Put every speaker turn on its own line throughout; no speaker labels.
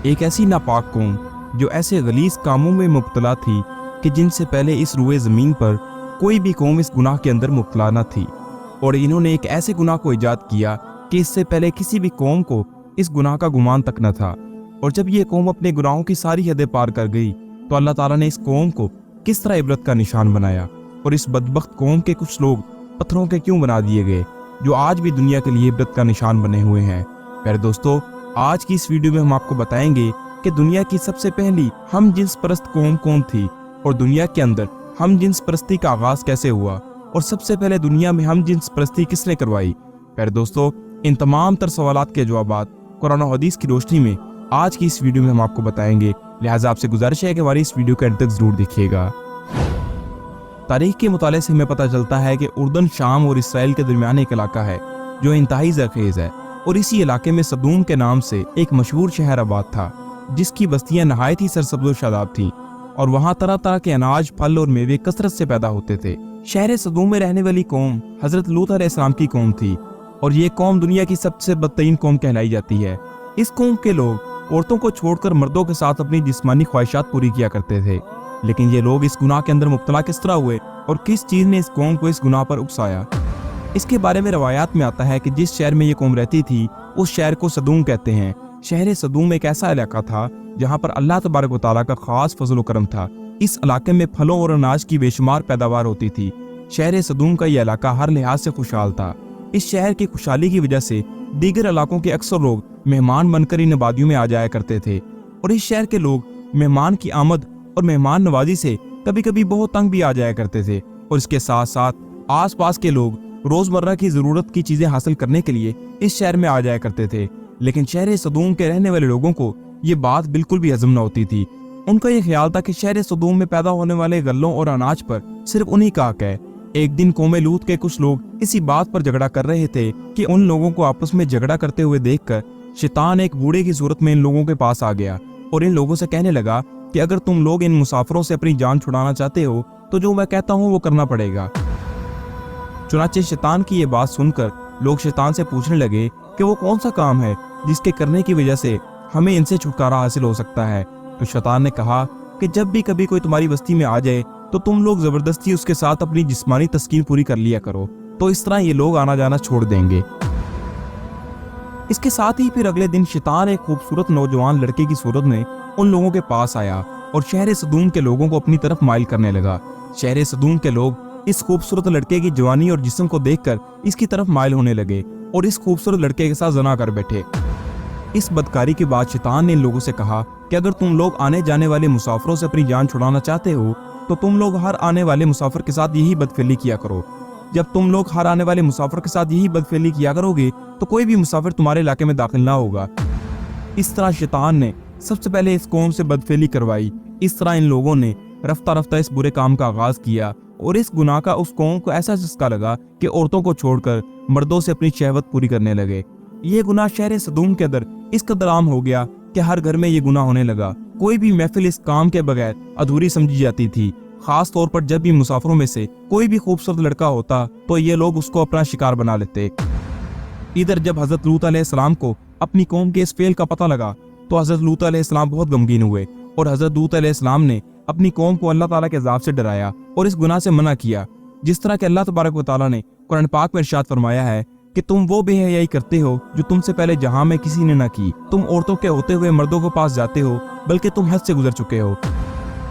ایک ایسی ناپاک قوم جو ایسے غلیظ کاموں میں مبتلا تھی کہ جن سے پہلے اس روئے زمین پر کوئی بھی قوم اس گناہ کے اندر مبتلا نہ تھی، اور انہوں نے ایک ایسے گناہ کو ایجاد کیا کہ اس سے پہلے کسی بھی قوم کو اس گناہ کا گمان تک نہ تھا۔ اور جب یہ قوم اپنے گناہوں کی ساری حدیں پار کر گئی تو اللہ تعالیٰ نے اس قوم کو کس طرح عبرت کا نشان بنایا، اور اس بدبخت قوم کے کچھ لوگ پتھروں کے کیوں بنا دیے گئے جو آج بھی دنیا کے لیے عبرت کا نشان بنے ہوئے ہیں۔ پیارے دوستو، آج کی اس ویڈیو میں ہم آپ کو بتائیں گے کہ دنیا کی سب سے پہلی ہم جنس پرست قوم کون تھی، اور دنیا کے اندر ہم جنس پرستی کا آغاز کیسے ہوا، اور سب سے پہلے دنیا میں ہم جنس پرستی کس نے کروائی۔ پیارے دوستو، ان تمام تر سوالات کے جوابات قرآن و حدیث کی روشنی میں آج کی اس ویڈیو میں ہم آپ کو بتائیں گے، لہٰذا آپ سے گزارش ہے کہ ہماری اس ویڈیو کو اینڈ تک ضرور دیکھیے گا۔ تاریخ کے مطالعے سے ہمیں پتہ چلتا ہے کہ اردن شام اور اسرائیل کے درمیان ایک علاقہ ہے جو انتہائی زرخیز ہے، اور اسی علاقے میں صدوم کے نام سے ایک مشہور شہر آباد تھا جس کی بستیاں نہایت ہی سرسبز و شاداب تھیں، اور وہاں طرح طرح کے اناج، پھل اور میوے کثرت سے پیدا ہوتے تھے۔ شہر صدوم میں رہنے والی قوم حضرت لوط علیہ السلام کی قوم تھی، اور یہ قوم دنیا کی سب سے بدترین قوم کہلائی جاتی ہے۔ اس قوم کے لوگ عورتوں کو چھوڑ کر مردوں کے ساتھ اپنی جسمانی خواہشات پوری کیا کرتے تھے، لیکن یہ لوگ اس گناہ کے اندر مبتلا کس طرح ہوئے اور کس چیز نے اس قوم کو اس گناہ پر اکسایا؟ اس کے بارے میں روایات میں آتا ہے کہ جس شہر میں یہ قوم رہتی تھی اس شہر کو صدوم کہتے ہیں۔ شہر صدوم ایک ایسا علاقہ تھا جہاں پر اللہ تبارک و تعالیٰ کا خاص فضل و کرم تھا۔ اس علاقے میں پھلوں اور اناج کی بے شمار پیداوار ہوتی تھی۔ شہر صدوم کا یہ علاقہ ہر لحاظ سے خوشحال تھا۔ اس شہر کی خوشحالی کی وجہ سے دیگر علاقوں کے اکثر لوگ مہمان بن کر ان آبادیوں میں آ جایا کرتے تھے، اور اس شہر کے لوگ مہمان کی آمد اور مہمان نوازی سے کبھی کبھی بہت تنگ بھی آ جایا کرتے تھے، اور اس کے ساتھ ساتھ آس پاس کے لوگ روزمرہ کی ضرورت کی چیزیں حاصل کرنے کے لیے اس شہر میں آ جایا کرتے تھے۔ لیکن شہر صدوم کے رہنے والے لوگوں کو یہ بات بالکل بھی ہضم نہ ہوتی تھی۔ ان کا یہ خیال تھا کہ شہر صدوم میں پیدا ہونے والے غلوں اور اناج پر صرف انہی کا حق ہے۔ ایک دن قوم لوط کے کچھ لوگ اسی بات پر جھگڑا کر رہے تھے کہ ان لوگوں کو آپس میں جھگڑا کرتے ہوئے دیکھ کر شیطان ایک بوڑھے کی صورت میں ان لوگوں کے پاس آ گیا، اور ان لوگوں سے کہنے لگا کہ اگر تم لوگ ان مسافروں سے اپنی جان چھڑانا چاہتے ہو تو جو میں کہتا ہوں وہ کرنا پڑے گا۔ چنانچہ شیطان کی یہ بات سن کر لوگ شیطان سے پوچھنے لگے کہ وہ کون سا کام ہے جس کے کرنے کی وجہ سے ہمیں ان سے چھٹکارا حاصل ہو سکتا ہے۔ تو شیطان نے کہا کہ جب بھی کبھی کوئی تمہاری بستی میں آ جائے تو تم لوگ زبردستی اس کے ساتھ اپنی جسمانی تسکین پوری کر لیا کرو، تو اس طرح یہ لوگ آنا جانا چھوڑ دیں گے۔ اس کے ساتھ ہی پھر اگلے دن شیطان ایک خوبصورت نوجوان لڑکے کی صورت میں ان لوگوں کے پاس آیا اور شہر صدوم کے لوگوں کو اپنی طرف مائل کرنے لگا۔ شہر صدوم کے لوگ اس خوبصورت لڑکے کی جوانی اور جسم کو دیکھ کر اس کی طرف مائل ہونے لگے اور اس خوبصورت لڑکے کے ساتھ زنا کر بیٹھے۔ اس بدکاری کے بعد شیطان نے ان لوگوں سے کہا کہ اگر تم لوگ آنے جانے والے مسافروں سے اپنی جان چھڑانا چاہتے ہو تو تم لوگ ہر آنے والے مسافر کے ساتھ یہی بدفعلی کیا کرو۔ جب تم لوگ ہر آنے والے مسافر کے ساتھ یہی بدفعلی کیا کرو گے تو کوئی بھی مسافر تمہارے علاقے میں داخل نہ ہوگا۔ اس طرح شیطان نے سب سے پہلے اس قوم سے بدفعلی کروائی۔ اس طرح ان لوگوں نے رفتہ رفتہ اس برے کام کا آغاز کیا، اور اس گناہ کا اس قوم کو ایسا چسکا لگا کہ عورتوں کو چھوڑ کر مردوں سے اپنی شہوت پوری کرنے لگے۔ یہ گناہ شہر صدوم کے اندر اس قدر عام ہو گیا کہ ہر گھر میں یہ گناہ ہونے لگا۔ کوئی بھی محفل اس کام کے بغیر ادھوری سمجھی جاتی تھی، خاص طور پر جب بھی مسافروں میں سے کوئی بھی خوبصورت لڑکا ہوتا تو یہ لوگ اس کو اپنا شکار بنا لیتے۔ ادھر جب حضرت لوط علیہ السلام کو اپنی قوم کے اس فعل کا پتہ لگا تو حضرت لوط علیہ السلام بہت غمگین ہوئے، اور حضرت لوط علیہ السلام نے اپنی قوم کو اللہ تعالیٰ کے عذاب سے ڈرایا اور اس گناہ سے منع کیا، جس طرح کہ اللہ تبارک و تعالیٰ نے قرآن پاک میں ارشاد فرمایا ہے کہ تم وہ بے حیائی کرتے ہو جو تم سے پہلے جہاں میں کسی نے نہ کی، تم عورتوں کے ہوتے ہوئے مردوں کے پاس جاتے ہو، بلکہ تم حد سے گزر چکے ہو۔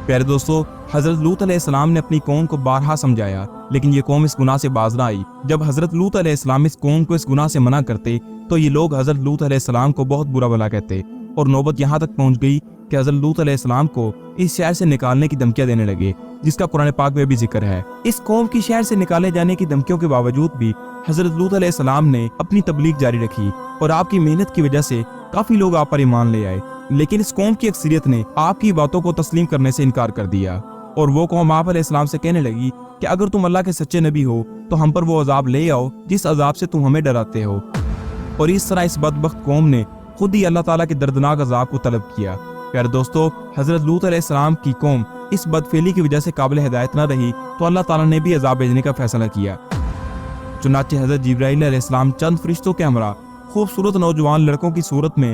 پیارے دوستو، حضرت لوط علیہ السلام نے اپنی قوم کو بارہا سمجھایا، لیکن یہ قوم اس گناہ سے باز نہ آئی۔ جب حضرت لوط علیہ السلام اس قوم کو اس گناہ سے منع کرتے تو یہ لوگ حضرت لوط علیہ السلام کو بہت برا بھلا کہتے، اور نوبت یہاں تک پہنچ گئی کہ حضرت لوط علیہ السلام کو اس شہر سے نکالنے کی دھمکیاں دینے لگے، جس کا قرآن پاک میں بھی ذکر ہے۔ اس قوم کی شہر سے نکالے جانے کی دھمکیوں کے باوجود بھی حضرت لوط علیہ السلام نے اپنی تبلیغ جاری رکھی، اور آپ کی محنت کی وجہ سے کافی لوگ آپ پر ایمان لے آئے۔ لیکن اس قوم کی اکثریت نے آپ کی باتوں کو تسلیم کرنے سے انکار کر دیا، اور وہ قوم آپ علیہ السلام سے کہنے لگی کہ اگر تم اللہ کے سچے نبی ہو تو ہم پر وہ عذاب لے آؤ جس عذاب سے تم ہمیں ڈراتے ہو۔ اور اس طرح اس بدبخت قوم نے خود ہی اللہ تعالیٰ کے دردناک عذاب کو طلب کیا۔ پیارے دوستو، حضرت لوط علیہ السلام کی قوم اس بدفعلی کی وجہ سے قابل ہدایت نہ رہی تو اللہ تعالیٰ نے بھی عذاب بھیجنے کا فیصلہ کیا۔ چنانچہ حضرت جبرائیل علیہ السلام چند فرشتوں کے ہمراہ خوبصورت نوجوان لڑکوں کی صورت میں